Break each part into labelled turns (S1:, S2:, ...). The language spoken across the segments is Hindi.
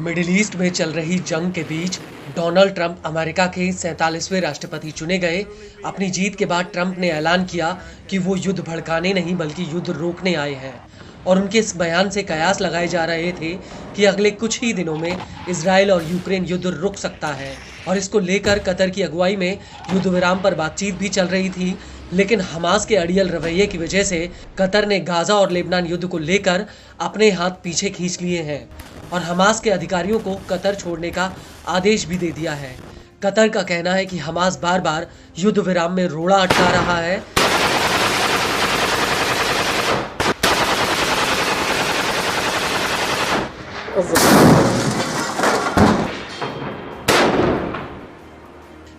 S1: मिडिल ईस्ट में चल रही जंग के बीच डोनाल्ड ट्रंप अमेरिका के 47वें राष्ट्रपति चुने गए। अपनी जीत के बाद ट्रंप ने ऐलान किया कि वो युद्ध भड़काने नहीं बल्कि युद्ध रोकने आए हैं और उनके इस बयान से कयास लगाए जा रहे थे कि अगले कुछ ही दिनों में इजराइल और यूक्रेन युद्ध रुक सकता है और इसको लेकर कतर की अगुवाई में युद्ध विराम पर बातचीत भी चल रही थी। लेकिन हमास के अड़ियल रवैये की वजह से कतर ने गाजा और लेबनान युद्ध को लेकर अपने हाथ पीछे खींच लिए हैं और हमास के अधिकारियों को कतर छोड़ने का आदेश भी दे दिया है। कतर का कहना है कि हमास बार बार युद्ध विराम में रोड़ा अटका रहा है।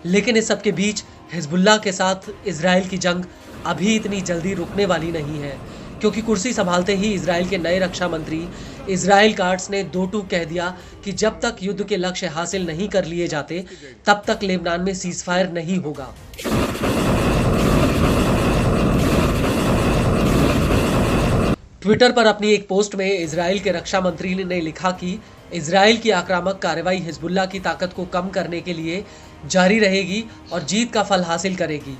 S1: लेकिन इस सब के बीच हिजबुल्लाह के साथ इजराइल की जंग अभी इतनी जल्दी रुकने वाली नहीं है, क्योंकि कुर्सी संभालते ही इजराइल के नए रक्षा मंत्री इजराइल काट्स ने दो टूक कह दिया कि जब तक युद्ध के लक्ष्य हासिल नहीं कर लिए जाते तब तक लेबनान में सीजफायर नहीं होगा। ट्विटर पर अपनी एक पोस्ट में इजराइल के रक्षा मंत्री ने लिखा कि इजराइल की आक्रामक कार्रवाई हिजबुल्लाह की ताकत को कम करने के लिए जारी रहेगी और जीत का फल हासिल करेगी।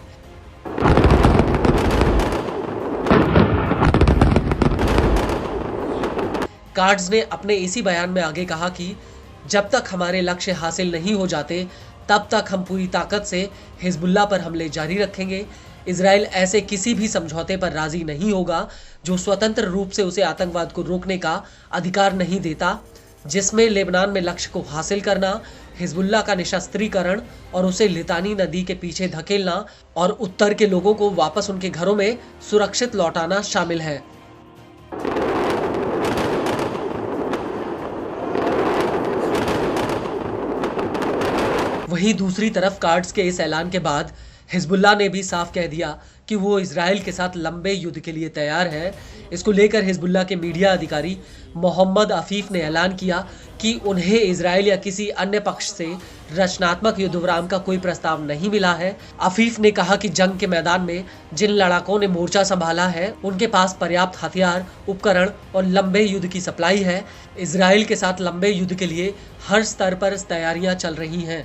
S1: कार्ड्स ने अपने इसी बयान में आगे कहा कि जब तक हमारे लक्ष्य हासिल नहीं हो जाते तब तक हम पूरी ताकत से हिजबुल्लाह पर हमले जारी रखेंगे। इजराइल ऐसे किसी भी समझौते पर राजी नहीं होगा जो स्वतंत्र रूप से उसे आतंकवाद को रोकने का अधिकार नहीं देता, जिसमें लेबनान में लक्ष्य को हासिल करना, हिजबुल्लाह का निशस्त्रीकरण और उसे लितानी नदी के पीछे धकेलना और उत्तर के लोगों को वापस उनके घरों में सुरक्षित लौटाना शामिल है। वहीं दूसरी तरफ कार्ड्स के इस ऐलान के बाद हिजबुल्लाह ने भी साफ कह दिया कि वो इजराइल के साथ लंबे युद्ध के लिए तैयार है। इसको लेकर हिजबुल्लाह के मीडिया अधिकारी मोहम्मद अफीफ ने ऐलान किया कि उन्हें इजराइल या किसी अन्य पक्ष से रचनात्मक युद्ध विराम का कोई प्रस्ताव नहीं मिला है। अफीफ ने कहा कि जंग के मैदान में जिन लड़ाकों ने मोर्चा संभाला है उनके पास पर्याप्त हथियार, उपकरण और लंबे युद्ध की सप्लाई है। इजराइल के साथ लंबे युद्ध के लिए हर स्तर पर तैयारियां चल रही हैं।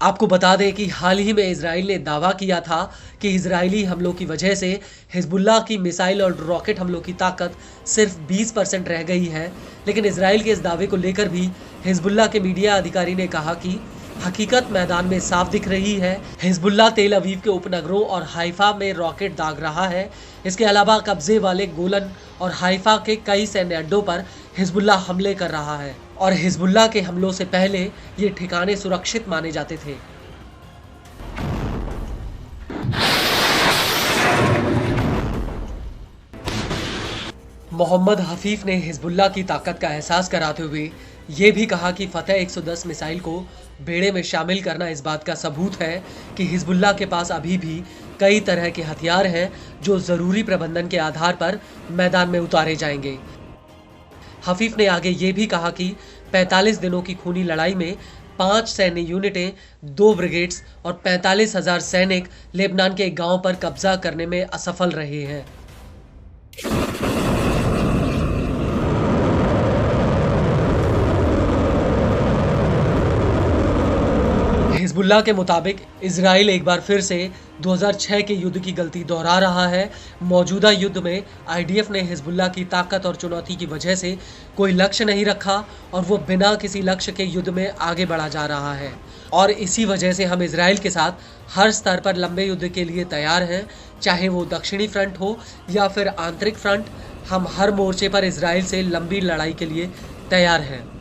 S1: आपको बता दें कि हाल ही में इजराइल ने दावा किया था कि इजरायली हमलों की वजह से हिजबुल्लाह की मिसाइल और रॉकेट हमलों की ताकत सिर्फ 20% रह गई है। लेकिन इजराइल के इस दावे को लेकर भी हिजबुल्लाह के मीडिया अधिकारी ने कहा कि हकीकत मैदान में साफ दिख रही है। हिजबुल्लाह तेल अवीव के उपनगरों और हाइफा में रॉकेट दाग रहा है। इसके अलावा कब्जे वाले गोलन और हाइफा के कई सैन्य अड्डों पर हिजबुल्लाह हमले कर रहा है और हिजबुल्लाह के हमलों से पहले ये ठिकाने सुरक्षित माने जाते थे। मोहम्मद हफीफ ने हिजबुल्लाह की ताकत का एहसास कराते हुए ये भी कहा कि फतेह 110 मिसाइल को बेड़े में शामिल करना इस बात का सबूत है कि हिजबुल्लाह के पास अभी भी कई तरह के हथियार हैं जो ज़रूरी प्रबंधन के आधार पर मैदान में उतारे जाएंगे। हफीफ ने आगे ये भी कहा कि 45 दिनों की खूनी लड़ाई में 5 सैन्य यूनिटें, 2 ब्रिगेड्स और 45,000 सैनिक लेबनान के गांव पर कब्जा करने में असफल रहे हैं। हिजबुल्लाह के मुताबिक इजराइल एक बार फिर से 2006 के युद्ध की गलती दोहरा रहा है। मौजूदा युद्ध में आईडीएफ ने हिजबुल्लाह की ताकत और चुनौती की वजह से कोई लक्ष्य नहीं रखा और वो बिना किसी लक्ष्य के युद्ध में आगे बढ़ा जा रहा है और इसी वजह से हम इजराइल के साथ हर स्तर पर लंबे युद्ध के लिए तैयार हैं, चाहे वो दक्षिणी फ्रंट हो या फिर आंतरिक फ्रंट। हम हर मोर्चे पर इजराइल से लंबी लड़ाई के लिए तैयार हैं।